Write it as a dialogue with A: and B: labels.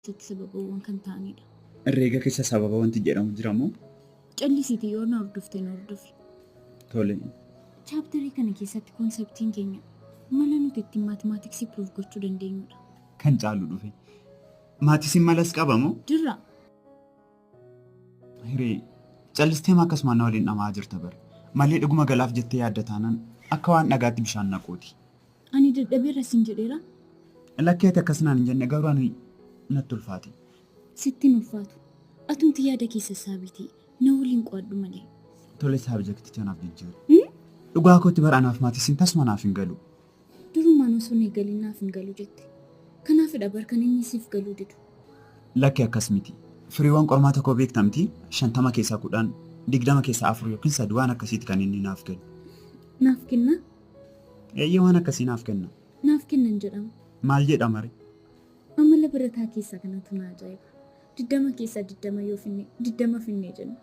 A: keessatti sababawwan kan ta'anidha.
B: Herreega keessa sababa wanti jedhamu jiramoo?
A: Callisiitii yoo na hordoftee na hordofi.
B: Tole.
A: Chaaptarii kana keessatti konseptiin keenya mala nuti ittiin maatimaatiksii piruuf gochuu dandeenyudha.
B: Kan caalu dhufe. Maatisiin malas qabamoo?
A: Jirra.
B: Hiree callistee akkasumaan na waliin dhamaa jirta bara. Malee dhuguma galaaf jettee yaadda taanaan akka waan dhagaatti bishaan naquuti.
A: Ani dadhabeerra siin jedheera.
B: Lakkeeti akkasnaan hin jenne garuu ani natti ulfaati.
A: Sittiin ulfaatu. Atumti yaada keessa saabitii na waliin qo'adhu malee.
B: Tole saabjekticha naaf jijjiiru. Dhugaa kootti bara anaaf maatisiin tasuma naaf hin galu.
A: Durumaan osoo na eegalin naaf hin galu jette. Kanaafidha bar kan inni siif galuu didu.
B: Lakkee akkas miti. Firiiwwan qormaata koo beektamti 50 keessaa 10 20 keessaa 4 yookiin 3 waan akkasiiti kan inni naaf galu.
A: Naaf kenna?
B: Eeyyee waan akkasii naaf kenna.
A: Naaf kennan jedhama.
B: Maal jedhama ree?
A: Amala barataa keessaa kanatu na ajaa'iba. 20 keessaa 20 yoo finne 20 finnee jenna.